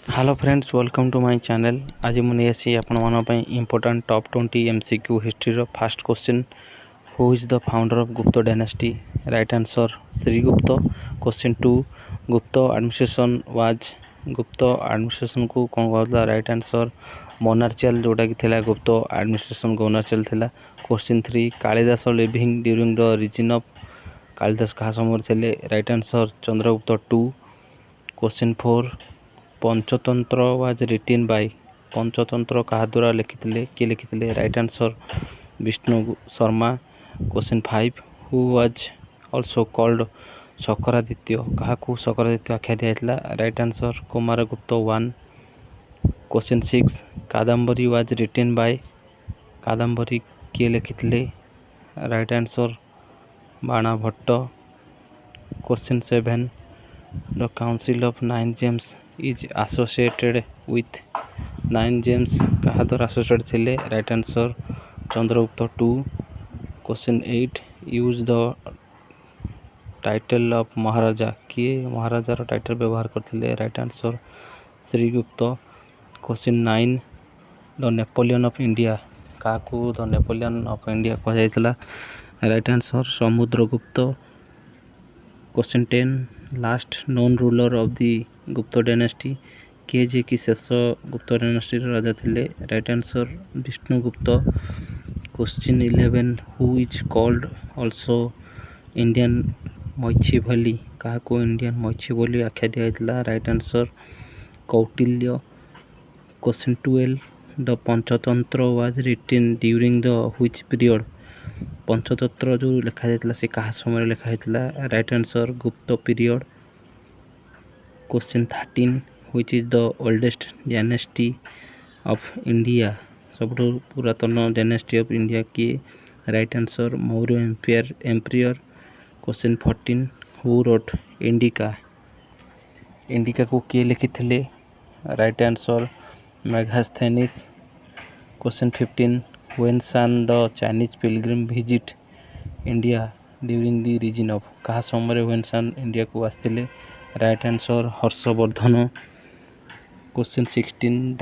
Hello friends, welcome to my channel. आज मुझे आसी आपण इम्पोर्टेंट टॉप 20 MCQ हिस्ट्री रो first question. Who is the founder of Gupta dynasty? Right answer Srigupta. Question 2, Gupta administration was Gupta administration को कौन कहला? राइट आंसर मोनार्चियल, जोटा कि थिला गुप्ता एडमिनिस्ट्रेशन मोनार्चियल थिला। Question 3, Kalidas living during the reign of Kalidas कहा समय थे? Right answer Chandragupta 2। Question 4, Panchatantra was written by Panchatantra क्या द्वारा लिखिते? किए लिखिते? Right answer Vishnu Sharma. Question 5, who was also called Sakraditya? क्या सकरादित्य आख्या दिया? Right answer Kumaragupta 1। Question 6, Kadambari was written by Kadambari किए लिखिते? Right answer Bana Bhatt. Question 7, the council of 9 James is associated with 9 gems क्या द्वारा एसोसिएटेड थे? Right answer Chandragupta 2। Question 8, use the title of Maharaja? किए Maharaja title व्यवहार करते? Right answer Srigupta. Question 9, the Napoleon of India क्या the Napoleon of India कहुला? Right answer Samudragupta. Question 10, last known ruler of the Gupta dynasty? किए जे कि शेष गुप्ता डायनेस्टी राजा थे? Right answer Vishnugupta. Question 11, who is called also Indian Machiavelli? क्या इंडियन मैचिभेली आख्या दिया? Right answer Kautilya. Question 12, the Panchatantra was written during the which period? Panchatantra जो लिखा जाता से क्या समय लिखा जाता? Right answer Gupta period. Question 13, which is the oldest dynasty of India? सब पुरातन डायनेस्टी ऑफ इंडिया किए? Right answer Maurya empire. Question 14, who wrote Indica? Indica को किए लिखिते? Right answer Megasthenes. Question 15, Hiuen Tsang the Chinese Pilgrim visit India during the reign of? क्या समय Hiuen Tsang India को आसते? Right answer Harshavardhana. Question 16,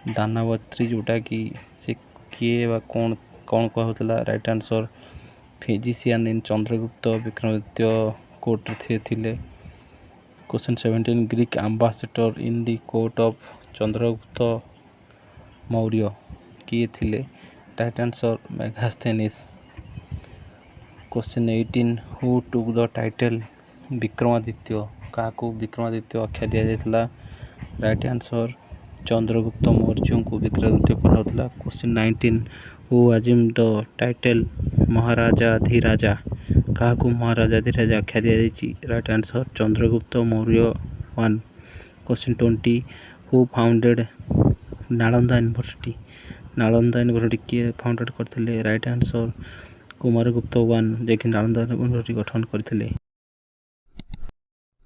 Dhanvantari जोटा कि से किए कौन कहला? Right answer physician in Chandragupta Vikramaditya court थे। Question 17, Greek ambassador in the court of Chandragupta Maurya किए थे? Right answer Megasthenes. Question 18, who took the title Vikramaditya? क्या विक्रमादित्य आख्या दिया? राइट आंसर चंद्रगुप्त मौर्य को विक्रमादित्य कहला। Question 19, who assume the title Maharajadhiraja? क्या महाराजाधिराजा आख्या दिया? Right answer Chandragupta Maurya 1। Question 20, who founded Nalanda university? Nalanda university किए फाउंडेड करते? राइट आंसर कुमारगुप्त 1 जे कि नालंदा यूनिवर्सिटी गठन करते।